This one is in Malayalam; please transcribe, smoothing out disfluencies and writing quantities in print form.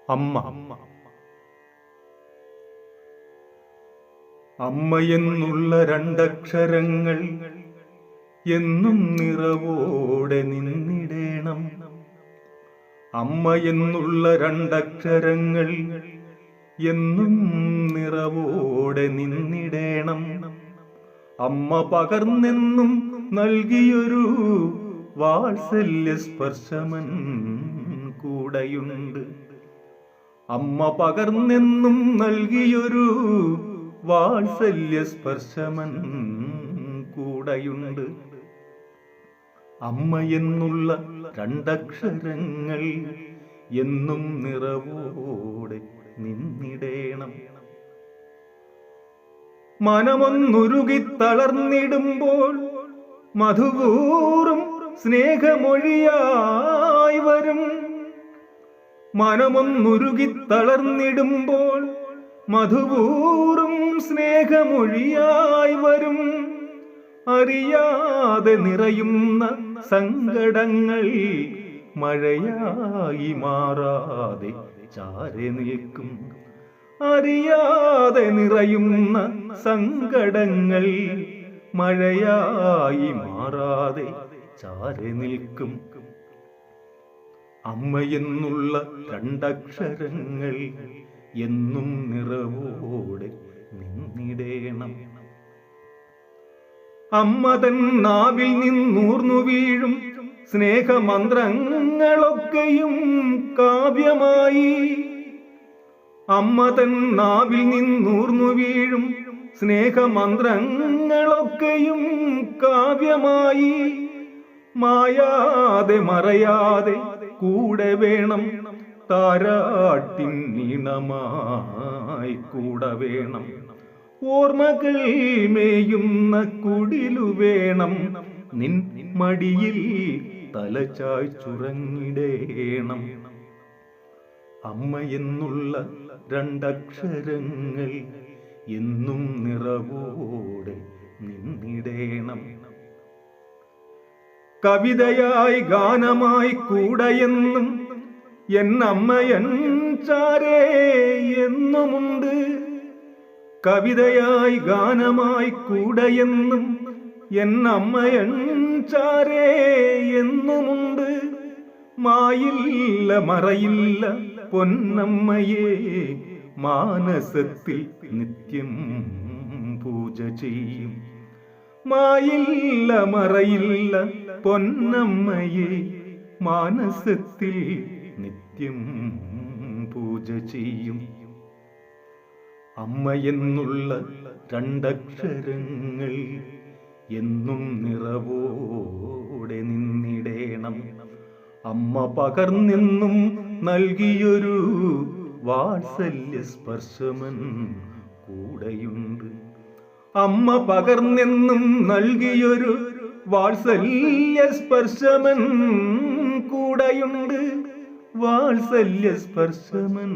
അമ്മ. അമ്മയെന്നുള്ള രണ്ടക്ഷരങ്ങൾ എന്നും നിറവോടെ നിന്നിടേണം. അമ്മയെന്നുള്ള രണ്ടക്ഷരങ്ങൾ എന്നും നിറവോടെ നിന്നിടേണം. അമ്മ പകർന്നെന്നും നൽകിയൊരു വാത്സല്യ സ്പർശമൻ കൂടെയുണ്ട്. അമ്മ പകർന്നെന്നും നൽകിയൊരു വാത്സല്യ സ്പർശമൻ കൂടെയുണ്ട്. അമ്മയെന്നുള്ള രണ്ടക്ഷരങ്ങൾ എന്നും നിറവോടെ നിന്നിടേണം. മനമൊന്നുരുകി തളർന്നിടുമ്പോൾ മധുവൂറും സ്നേഹമൊഴിയായി വരും. മനമൊന്നുരുകി തളർന്നിടുമ്പോൾ മധുവൂറും സ്നേഹമൊഴിയായി വരും. അറിയാതെ നിറയുന്ന സങ്കടങ്ങൾ മഴയായി മാറാതെ ചാരെ നിൽക്കും. അറിയാതെ നിറയുന്ന സങ്കടങ്ങൾ മഴയായി മാറാതെ ചാരെ നിൽക്കും. അമ്മയെന്നുള്ള രണ്ടക്ഷരങ്ങൾ എന്നും നിറവോടെ നിന്നിടേണം. അമ്മ തൻ നാവിൽ നിന്നൂർന്നു വീഴും സ്നേഹമന്ത്രങ്ങളൊക്കെയും കാവ്യമായി. അമ്മ തൻ നാവിൽ നിന്നൂർന്നു വീഴും സ്നേഹമന്ത്രങ്ങളൊക്കെയും കാവ്യമായി. മായാതെ മറയാതെ കൂടെ വേണം, താരാട്ടിൻ നീണമായി കൂടെ വേണം. ഓർമ്മകൾ മേയുന്ന കുടിലു വേണം, നിൻ മടിയിൽ തലചായ്ച്ചുറങ്ങിടേണം. അമ്മയെന്നുള്ള രണ്ടക്ഷരങ്ങൾ എന്നും നിറവോടെ നിന്നിടേണം. കവിതയായി ഗാനമായി കൂടെയെന്നും എന്നമ്മയൻ ചാരേ എന്നുമുണ്ട്. കവിതയായി ഗാനമായി കൂടെയെന്നും എന്നമ്മയൻ ചാരേ എന്നുമുണ്ട്. മായില്ല മറയില്ല പൊന്നമ്മയെ മാനസത്തിൽ നിത്യം പൂജ ചെയ്യും. മായില്ല മറയില്ല പൊന്നമ്മയെ മാനസത്തിൽ നിത്യം പൂജ ചെയ്യും. അമ്മയെന്നുള്ള രണ്ടക്ഷരങ്ങൾ എന്നും നിറവോടെ നിന്നിടേണം. അമ്മ പകർന്നെന്നും നൽകിയൊരു വാത്സല്യ സ്പർശമൻ കൂടെയുണ്ട്. അമ്മ പകർന്നെന്നും നൽകിയൊരു വാത്സല്യ സ്പർശമൻ കൂടെയുണ്ട്. വാത്സല്യ സ്പർശമൻ